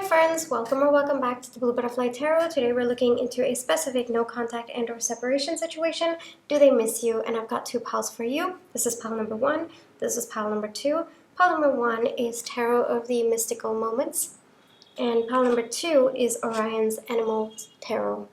friends, welcome or welcome back to the Blue Butterfly Tarot. Today we're looking into a specific no contact and or separation situation. Do they miss you? And I've got two piles for you. This is pile number 1. This is pile number 2. Pile number 1 is Tarot of the Mystical Moments. And pile number 2 is Orion's Animal Tarot.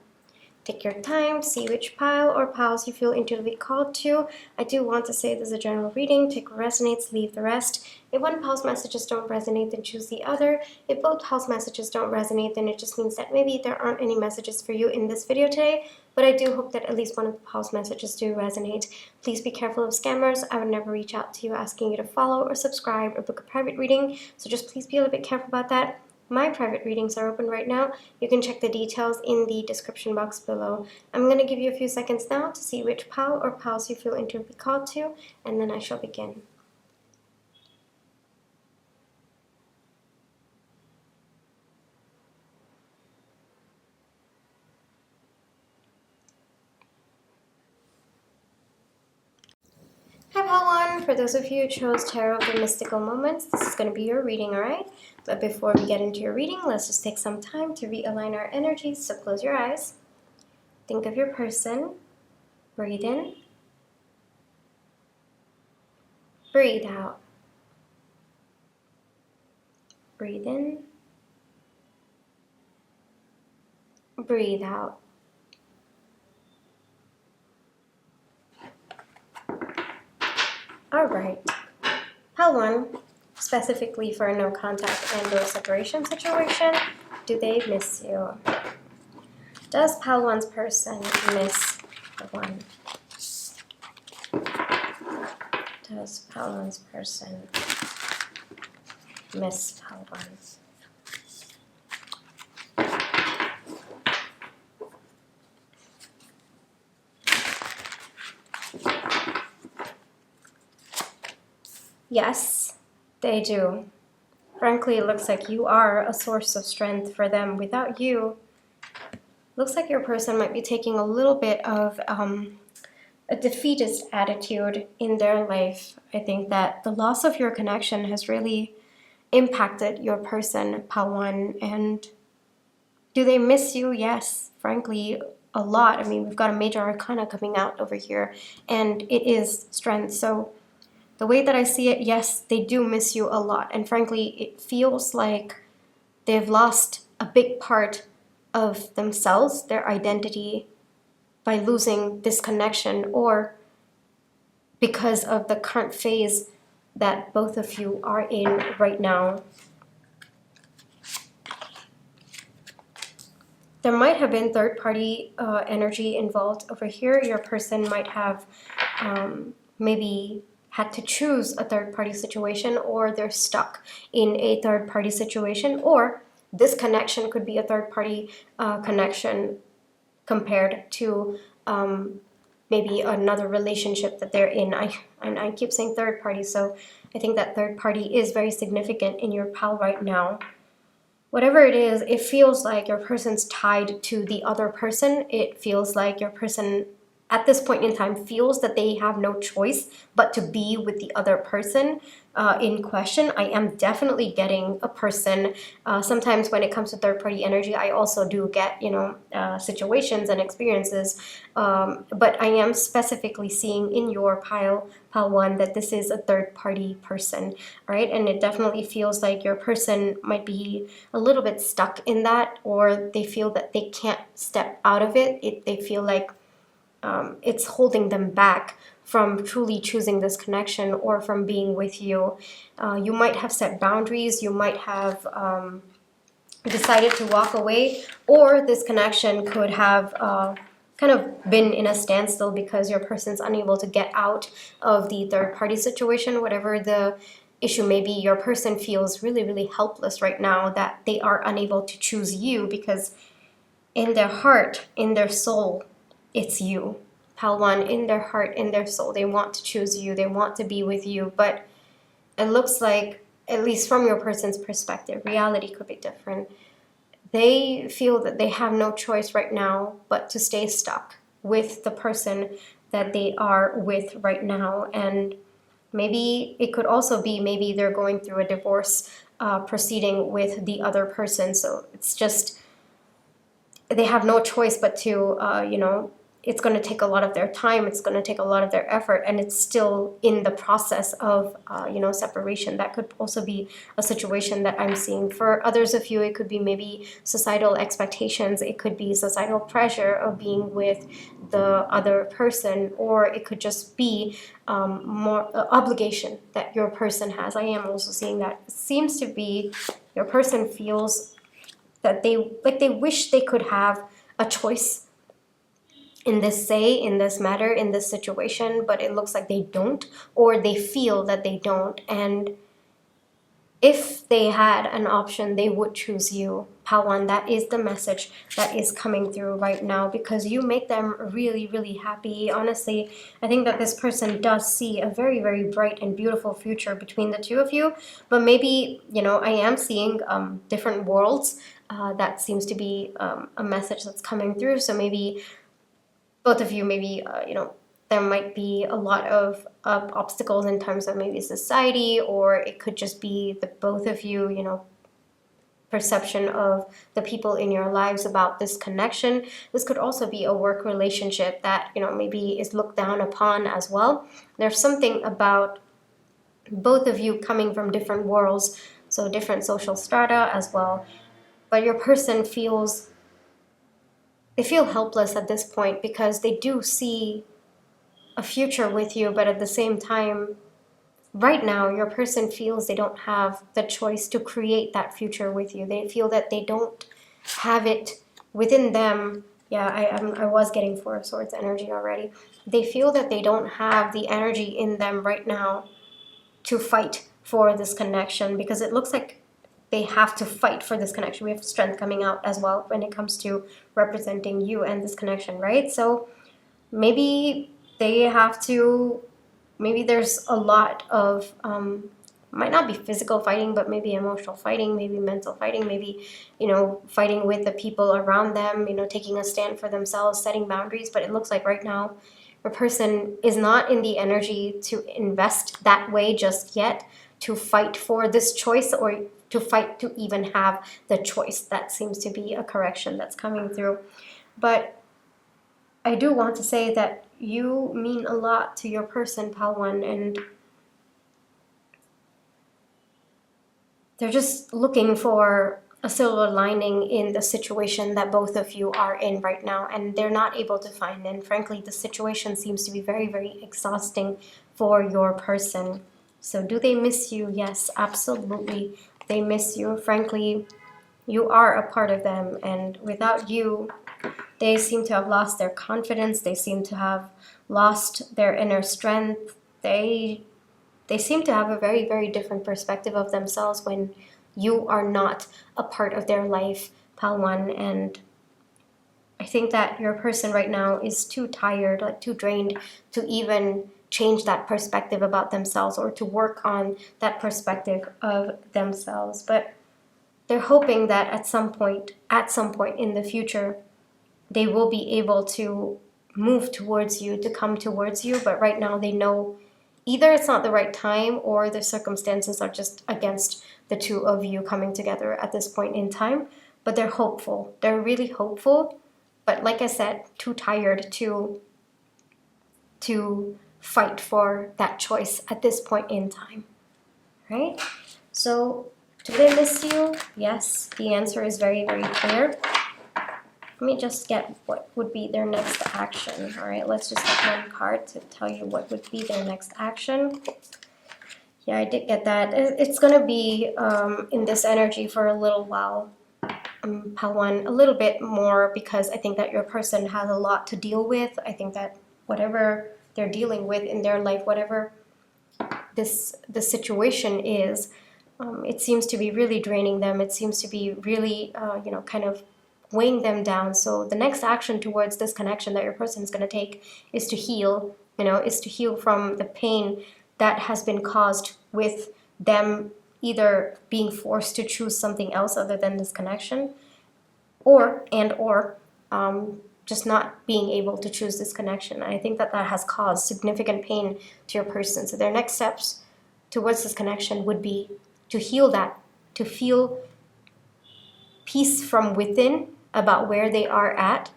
Take your time, see which pile or piles you feel intuitively called to. I do want to say this is a general reading. Take what resonates, leave the rest. If one pile's messages don't resonate, then choose the other. If both piles' messages don't resonate, then it just means that maybe there aren't any messages for you in this video today. But I do hope that at least one of the piles' messages do resonate. Please be careful of scammers. I would never reach out to you asking you to follow or subscribe or book a private reading. So just please be a little bit careful about that. My private readings are open right now. You can check the details in the description box below. I'm going to give you a few seconds now to see which pile or piles you feel intuitively called to, and then I shall begin. Hi pile 1, for those of you who chose Tarot of the Mystical Moments, this is going to be your reading, alright? But before we get into your reading, let's just take some time to realign our energies. So close your eyes. Think of your person. Breathe in. Breathe out. Breathe in. Breathe out. Alright. Pile 1, specifically for a no contact and or separation situation, do they miss you? Does pile 1's person miss the one? Does pile 1's person miss pile 1? Yes, they do. Frankly, it looks like you are a source of strength for them. Without you, looks like your person might be taking a little bit of a defeatist attitude in their life. I think that the loss of your connection has really impacted your person, pile 1. And do they miss you? Yes, frankly, a lot. I mean, we've got a major arcana coming out over here, and it is strength. So the way that I see it, yes, they do miss you a lot. And frankly, it feels like they've lost a big part of themselves, their identity, by losing this connection, or because of the current phase that both of you are in right now. There might have been third-party energy involved over here. Your person might have maybe had to choose a third-party situation, or they're stuck in a third-party situation, or this connection could be a third-party connection compared to maybe another relationship that they're in. I keep saying third-party, so I think that third-party is very significant in your pile right now. Whatever it is, it feels like your person's tied to the other person. It feels like your person at this point in time feels that they have no choice but to be with the other person in question. I am definitely getting a person. Sometimes when it comes to third-party energy, I also do get, situations and experiences. But I am specifically seeing in your pile 1, that this is a third-party person, right? And it definitely feels like your person might be a little bit stuck in that, or they feel that they can't step out of it. They feel like it's holding them back from truly choosing this connection or from being with you. You might have set boundaries, you might have decided to walk away, or this connection could have kind of been in a standstill because your person's unable to get out of the third-party situation. Whatever the issue may be, your person feels really, really helpless right now, that they are unable to choose you, because in their heart, in their soul, it's you. Pile 1, in their heart, in their soul, they want to choose you, they want to be with you, but it looks like, at least from your person's perspective, reality could be different. They feel that they have no choice right now but to stay stuck with the person that they are with right now. And maybe it could also be, maybe they're going through a divorce proceeding with the other person. So it's just, they have no choice but to, it's going to take a lot of their time, it's going to take a lot of their effort, and it's still in the process of, separation. That could also be a situation that I'm seeing. For others of you, it could be maybe societal expectations, it could be societal pressure of being with the other person, or it could just be more obligation that your person has. I am also seeing that. It seems to be your person feels that they wish they could have a choice in this matter, in this situation, but it looks like they don't, or they feel that they don't. And if they had an option, they would choose you, Pawan. That is the message that is coming through right now, because you make them really, really happy. Honestly, I think that this person does see a very, very bright and beautiful future between the two of you. But maybe, I am seeing different worlds. That seems to be a message that's coming through. So maybe both of you, maybe, there might be a lot of obstacles in terms of maybe society, or it could just be the both of you, perception of the people in your lives about this connection. This could also be a work relationship that, maybe is looked down upon as well. There's something about both of you coming from different worlds, so different social strata as well. But your person they feel helpless at this point, because they do see a future with you, but at the same time, right now, your person feels they don't have the choice to create that future with you. They feel that they don't have it within them. Yeah, I was getting Four of Swords energy already. They feel that they don't have the energy in them right now to fight for this connection, because it looks like they have to fight for this connection. We have strength coming out as well when it comes to representing you and this connection, right? So maybe they have to, maybe there's a lot of, might not be physical fighting, but maybe emotional fighting, maybe mental fighting, maybe, fighting with the people around them, taking a stand for themselves, setting boundaries. But it looks like right now, a person is not in the energy to invest that way just yet, to fight for this choice, or to fight to even have the choice. That seems to be a correction that's coming through. But I do want to say that you mean a lot to your person, Palwan, and they're just looking for a silver lining in the situation that both of you are in right now, and they're not able to find. And frankly, the situation seems to be very, very exhausting for your person. So do they miss you? Yes, absolutely. They miss you. Frankly, you are a part of them, and without you, they seem to have lost their confidence. They seem to have lost their inner strength. They seem to have a very, very different perspective of themselves when you are not a part of their life, Palwan. And I think that your person right now is too tired, like too drained, to even change that perspective about themselves, or to work on that perspective of themselves. But they're hoping that at some point in the future, they will be able to move towards you, to come towards you. But right now they know either it's not the right time, or the circumstances are just against the two of you coming together at this point in time. But they're hopeful. They're really hopeful. But like I said, too tired to fight for that choice at this point in time. Right? So, do they miss you? Yes, the answer is very, very clear. Let me just get what would be their next action. All right, let's just get one card to tell you what would be their next action. Yeah, I did get that. It's going to be in this energy for a little while, Palwan, a little bit more, because I think that your person has a lot to deal with. I think that whatever they're dealing with in their life, whatever the situation is, it seems to be really draining them. It seems to be really, kind of weighing them down. So the next action towards this connection that your person is going to take is to heal, is to heal from the pain that has been caused with them either being forced to choose something else other than this connection, or just not being able to choose this connection. I think that has caused significant pain to your person. So their next steps towards this connection would be to heal that to feel peace from within about where they are at,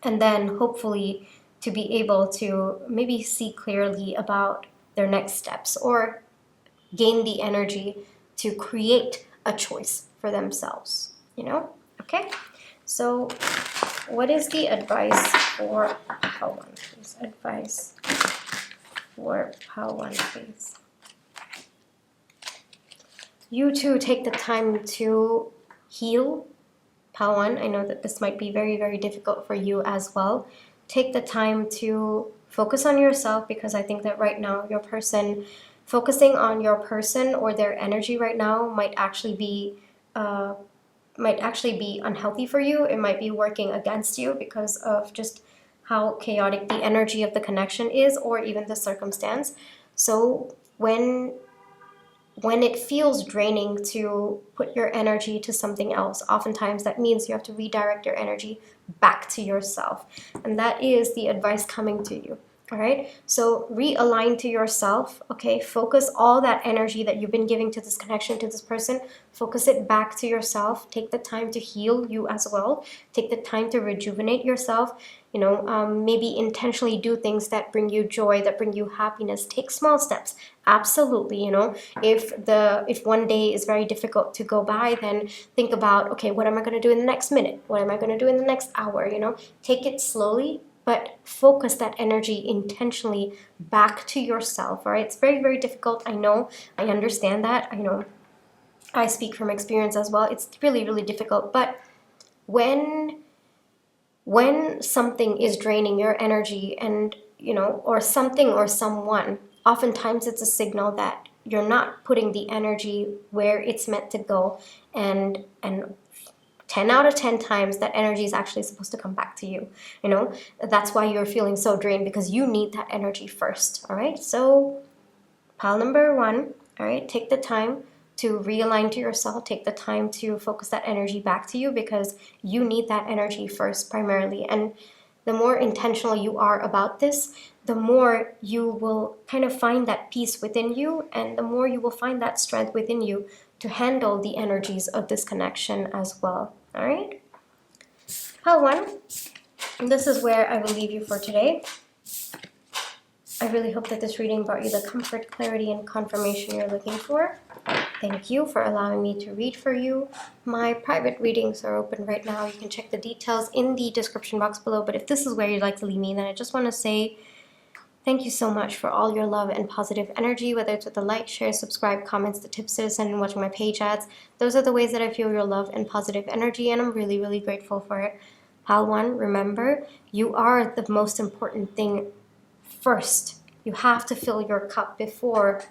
and then hopefully to be able to maybe see clearly about their next steps or gain the energy to create a choice for themselves, you know? Okay, so what is the advice for Pawan, please? Advice for Pawan, please. You too take the time to heal, Pawan. I know that this might be very, very difficult for you as well. Take the time to focus on yourself, because I think that right now your person, focusing on your person or their energy right now might actually be unhealthy for you. It might be working against you because of just how chaotic the energy of the connection is, or even the circumstance. So when it feels draining to put your energy to something else, oftentimes that means you have to redirect your energy back to yourself. And that is the advice coming to you. All right, so realign to yourself, okay? Focus all that energy that you've been giving to this connection, to this person, focus it back to yourself. Take the time to heal you as well. Take the time to rejuvenate yourself. You know, maybe intentionally do things that bring you joy, that bring you happiness. Take small steps, absolutely. You know, if one day is very difficult to go by, then think about, okay, what am I going to do in the next minute? What am I going to do in the next hour? You know, take it slowly, but focus that energy intentionally back to yourself. All right, it's very, very difficult. I know, I understand that. I know, I speak from experience as well. It's really, really difficult. But when something is draining your energy, and you know, or something or someone, oftentimes it's a signal that you're not putting the energy where it's meant to go, and 10 out of 10 times that energy is actually supposed to come back to you. You know, that's why you're feeling so drained, because you need that energy first. All right, so pile number one, all right, take the time to realign to yourself. Take the time to focus that energy back to you, because you need that energy first primarily. And the more intentional you are about this, the more you will kind of find that peace within you, and the more you will find that strength within you to handle the energies of this connection as well. All right, pile one, and this is where I will leave you for today. I really hope that this reading brought you the comfort, clarity, and confirmation you're looking for. Thank you for allowing me to read for you. My private readings are open right now. You can check the details in the description box below. But if this is where you'd like to leave me, then I just want to say thank you so much for all your love and positive energy, whether it's with the like, share, subscribe, comments, the tips to send, and watching my page ads. Those are the ways that I feel your love and positive energy, and I'm really, really grateful for it. Pile one, remember, you are the most important thing first. You have to fill your cup before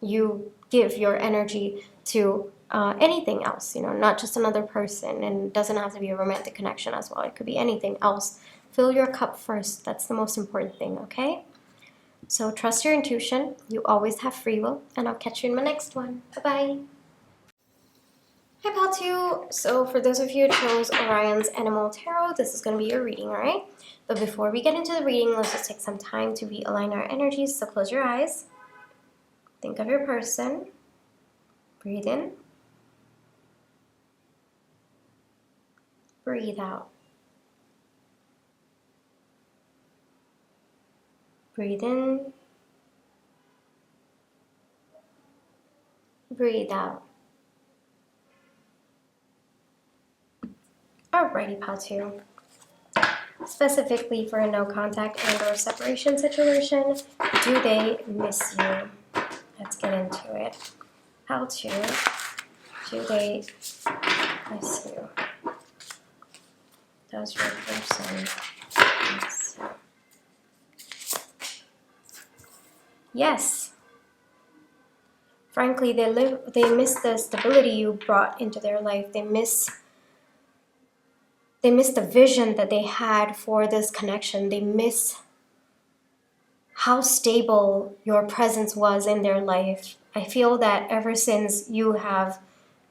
you give your energy to anything else, you know, not just another person, and it doesn't have to be a romantic connection as well. It could be anything else. Fill your cup first. That's the most important thing, okay? So trust your intuition. You always have free will, and I'll catch you in my next one. Bye-bye. Hi, Pal 2. So for those of you who chose Orion's Animal Tarot, this is going to be your reading, all right? But before we get into the reading, let's just take some time to realign our energies. So close your eyes. Think of your person. Breathe in. Breathe out. Breathe in. Breathe out. Alrighty, Pal 2. Specifically for a no contact and or separation situation, do they miss you? Let's get into it. Pal 2, do they miss you? Does your person miss you? Yes. Frankly, they miss the stability you brought into their life. They miss the vision that they had for this connection. They miss how stable your presence was in their life. I feel that ever since you have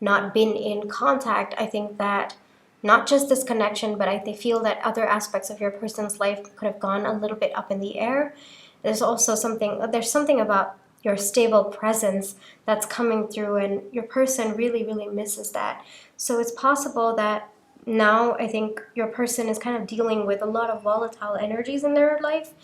not been in contact, I think that not just this connection, but I feel that other aspects of your person's life could have gone a little bit up in the air. There's something about your stable presence that's coming through, and your person really, really misses that. So it's possible that now I think your person is kind of dealing with a lot of volatile energies in their life.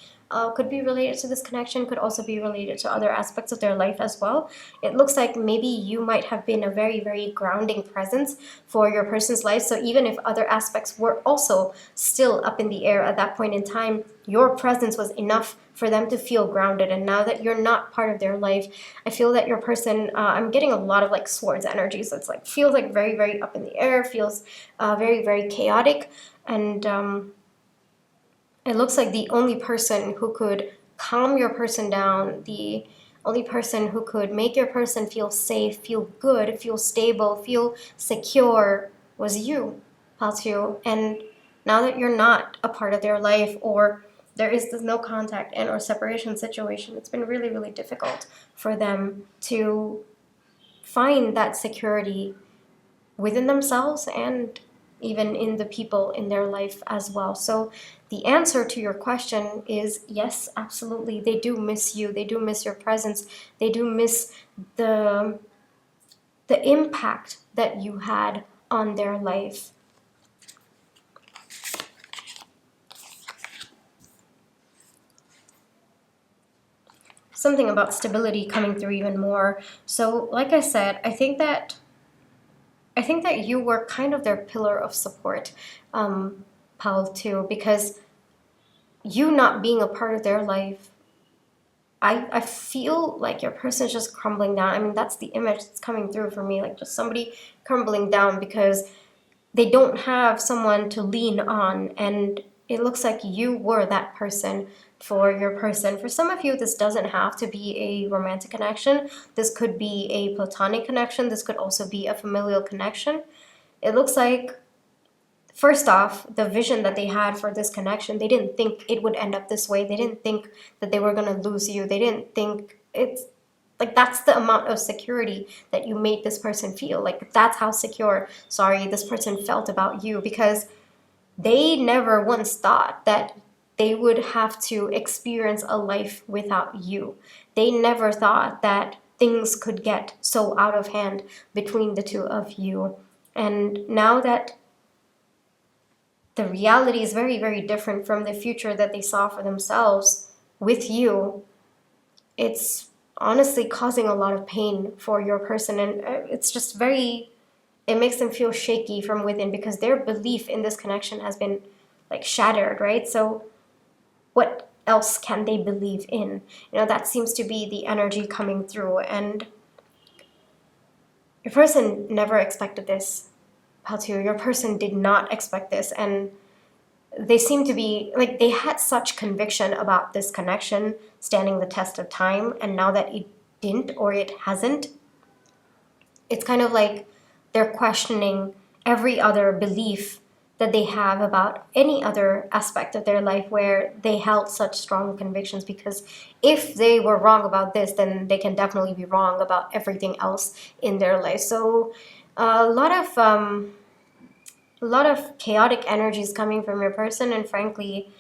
Could be related to this connection, could also be related to other aspects of their life as well. It looks like maybe you might have been a very, very grounding presence for your person's life. So even if other aspects were also still up in the air at that point in time, your presence was enough for them to feel grounded. And now that you're not part of their life, I feel that your person, I'm getting a lot of like swords energy. So it's like, feels like very, very up in the air, feels very, very chaotic. And it looks like the only person who could calm your person down, the only person who could make your person feel safe, feel good, feel stable, feel secure was you, Patu. And now that you're not a part of their life, or there is this no contact and or separation situation, it's been really, really difficult for them to find that security within themselves and even in the people in their life as well. So the answer to your question is yes, absolutely. They do miss you. They do miss your presence. They do miss the impact that you had on their life. Something about stability coming through even more. So like I said, I think that you were kind of their pillar of support, Paul, too, because you not being a part of their life, I feel like your person is just crumbling down. I mean, that's the image that's coming through for me, like just somebody crumbling down because they don't have someone to lean on. And it looks like you were that person for your person. For some of you, this doesn't have to be a romantic connection. This could be a platonic connection. This could also be a familial connection. It looks like, first off, the vision that they had for this connection, they didn't think it would end up this way. They didn't think that they were going to lose you. They didn't think it's like that's the amount of security that you made this person feel. Like that's how secure, this person felt about you, because they never once thought that they would have to experience a life without you. They never thought that things could get so out of hand between the two of you. And now that the reality is very, very different from the future that they saw for themselves with you, it's honestly causing a lot of pain for your person. And it's just it makes them feel shaky from within because their belief in this connection has been like shattered, right? So what else can they believe in? That seems to be the energy coming through. And your person never expected this, Patu. Your person did not expect this. And they seem to be like they had such conviction about this connection standing the test of time, and now that it didn't or it hasn't, it's kind of like they're questioning every other belief that they have about any other aspect of their life where they held such strong convictions, because if they were wrong about this, then they can definitely be wrong about everything else in their life. So a lot of chaotic energies coming from your person, and frankly,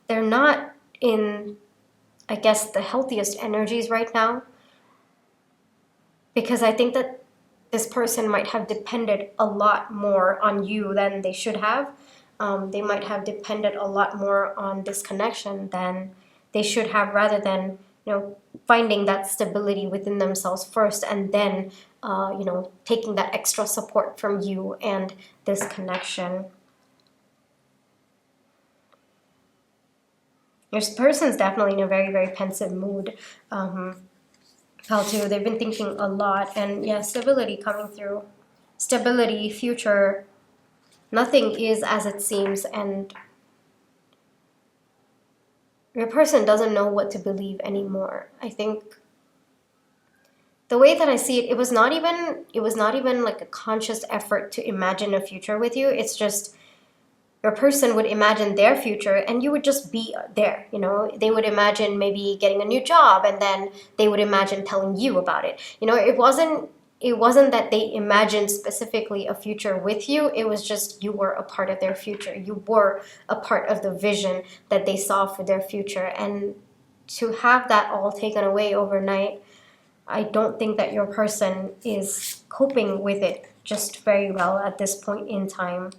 they're not in, I guess, the healthiest energies right now, because I think that this person might have depended a lot more on you than they should have. They might have depended a lot more on this connection than they should have, rather than finding that stability within themselves first, and then taking that extra support from you and this connection. Your person's definitely in a very, very pensive mood. How to, they've been thinking a lot, and yeah, stability coming through. Stability, future, nothing is as it seems, and your person doesn't know what to believe anymore. I think the way that I see it, it was not even like a conscious effort to imagine a future with you. It's just your person would imagine their future and you would just be there. They would imagine maybe getting a new job, and then they would imagine telling you about it. It wasn't that they imagined specifically a future with you. It was just you were a part of their future. You were a part of the vision that they saw for their future. And to have that all taken away overnight, I don't think that your person is coping with it just very well at this point in time.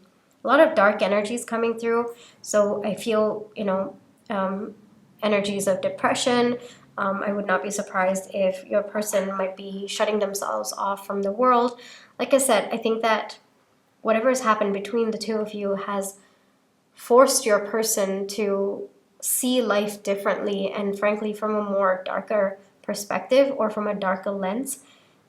A lot of dark energies coming through, so I feel, energies of depression. I would not be surprised if your person might be shutting themselves off from the world. Like I said, I think that whatever has happened between the two of you has forced your person to see life differently, and frankly from a more darker perspective or from a darker lens.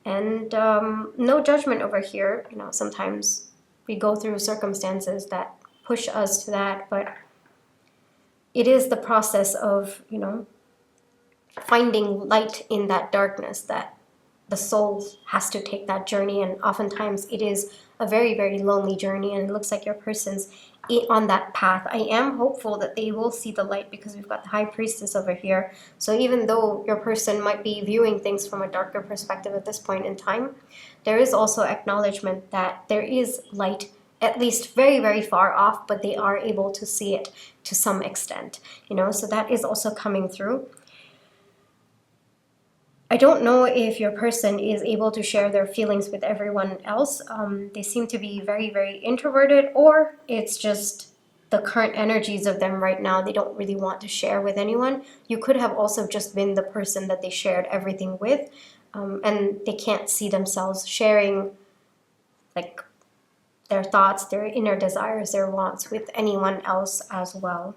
And no judgment over here. Sometimes we go through circumstances that push us to that, but it is the process of finding light in that darkness that the soul has to take that journey. And oftentimes it is a very, very lonely journey, and it looks like your person's on that path. I am hopeful that they will see the light, because we've got the High Priestess over here. So even though your person might be viewing things from a darker perspective at this point in time, there is also acknowledgement that there is light, at least very, very far off, but they are able to see it to some extent, so that is also coming through. I don't know if your person is able to share their feelings with everyone else. They seem to be very, very introverted, or it's just the current energies of them right now. They don't really want to share with anyone. You could have also just been the person that they shared everything with, and they can't see themselves sharing like their thoughts, their inner desires, their wants with anyone else as well.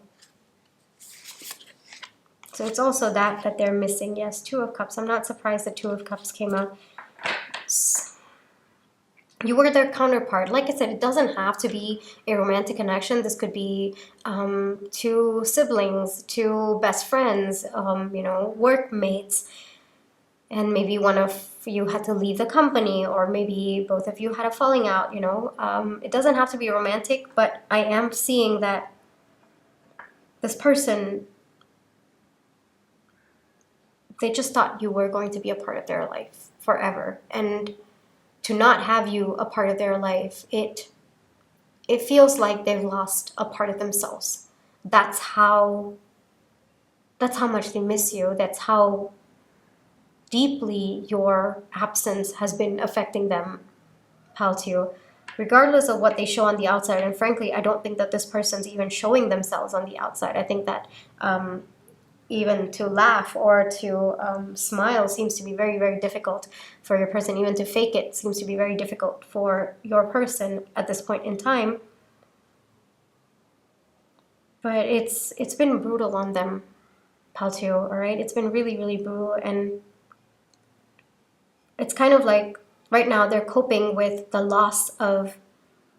So it's also that they're missing. Yes, Two of Cups. I'm not surprised the Two of Cups came out. You were their counterpart. Like I said, it doesn't have to be a romantic connection. This could be two siblings, two best friends, workmates. And maybe one of you had to leave the company, or maybe both of you had a falling out, It doesn't have to be romantic, but I am seeing that this person, they just thought you were going to be a part of their life forever. And to not have you a part of their life, it feels like they've lost a part of themselves. That's how much they miss you. That's how deeply your absence has been affecting them, Paltio. Regardless of what they show on the outside, and frankly, I don't think that this person's even showing themselves on the outside. I think that even to laugh or to smile seems to be very, very difficult for your person. Even to fake it seems to be very difficult for your person at this point in time. But it's been brutal on them, Paltio, all right? It's been really, really brutal, and it's kind of like right now they're coping with the loss of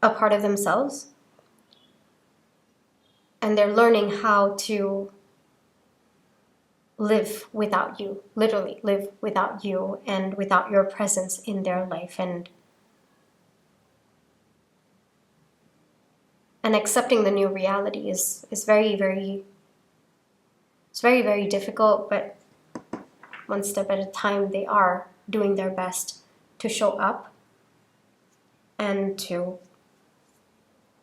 a part of themselves, and they're learning how to live without you, literally live without you and without your presence in their life. And accepting the new reality is very, very, it's very, very difficult, but one step at a time, they are doing their best to show up and to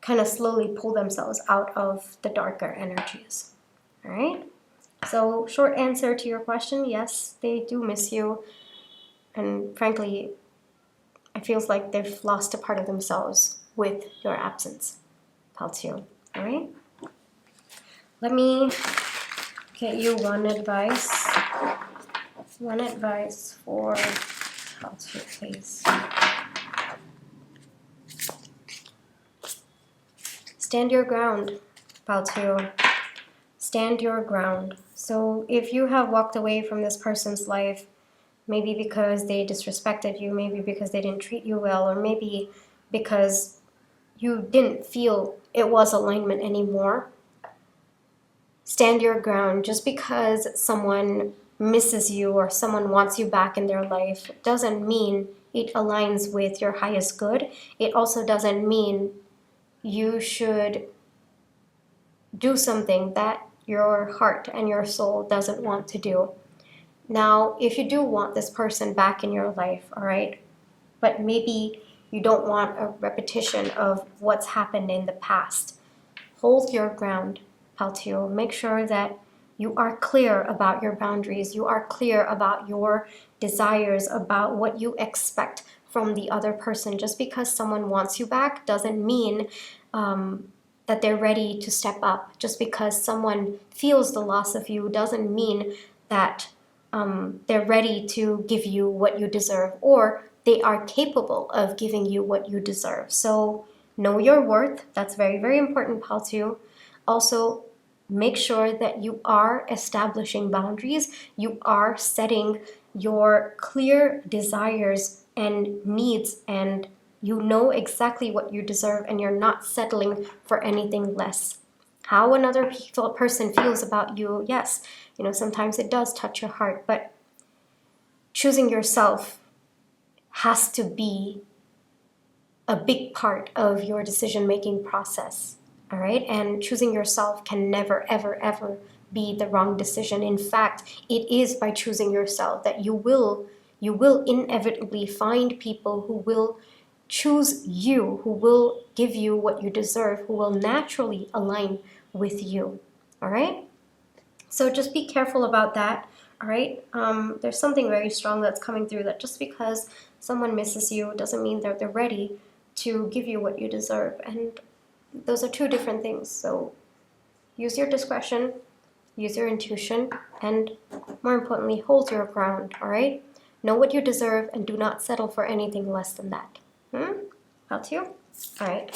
kind of slowly pull themselves out of the darker energies. All right? So, short answer to your question, yes, they do miss you. And frankly, it feels like they've lost a part of themselves with your absence, Paltio. All right? Let me get you one advice. One advice for Paltio, please. Stand your ground, Paltio. Stand your ground. So if you have walked away from this person's life, maybe because they disrespected you, maybe because they didn't treat you well, or maybe because you didn't feel it was alignment anymore, stand your ground. Just because someone misses you or someone wants you back in their life doesn't mean it aligns with your highest good. It also doesn't mean you should do something that your heart and your soul doesn't want to do. Now, if you do want this person back in your life, all right, but maybe you don't want a repetition of what's happened in the past, hold your ground, Paltio. Make sure that You are clear about your boundaries. You are clear about your desires, about what you expect from the other person. Just because someone wants you back doesn't mean that they're ready to step up. Just because someone feels the loss of you doesn't mean that they're ready to give you what you deserve, or they are capable of giving you what you deserve. So know your worth. That's very, very important, pal, too. Also, make sure that you are establishing boundaries. You are setting your clear desires and needs, and you know exactly what you deserve, and you're not settling for anything less. How another person feels about you, yes, sometimes it does touch your heart, but choosing yourself has to be a big part of your decision-making process. All right? And choosing yourself can never, ever, ever be the wrong decision. In fact, it is by choosing yourself that you will inevitably find people who will choose you, who will give you what you deserve, who will naturally align with you. All right? So just be careful about that. All right? There's something very strong that's coming through, that just because someone misses you doesn't mean that they're ready to give you what you deserve. And those are two different things. So use your discretion, use your intuition, and more importantly, hold your ground, all right? Know what you deserve and do not settle for anything less than that. Helped you? All right.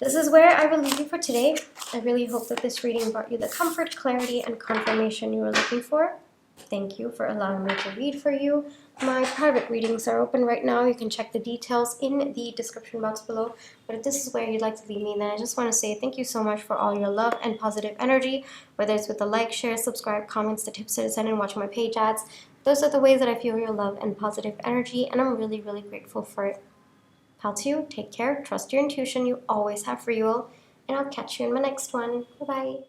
This is where I will leave you for today. I really hope that this reading brought you the comfort, clarity, and confirmation you were looking for. Thank you for allowing me to read for you. My private readings are open right now. You can check the details in the description box below. But if this is where you'd like to leave me, then I just want to say thank you so much for all your love and positive energy, whether it's with the like, share, subscribe, comments, the tips to send, and watching my page ads. Those are the ways that I feel your love and positive energy, and I'm really, really grateful for it. Pal 2, take care, trust your intuition, you always have free will, and I'll catch you in my next one. Bye-bye.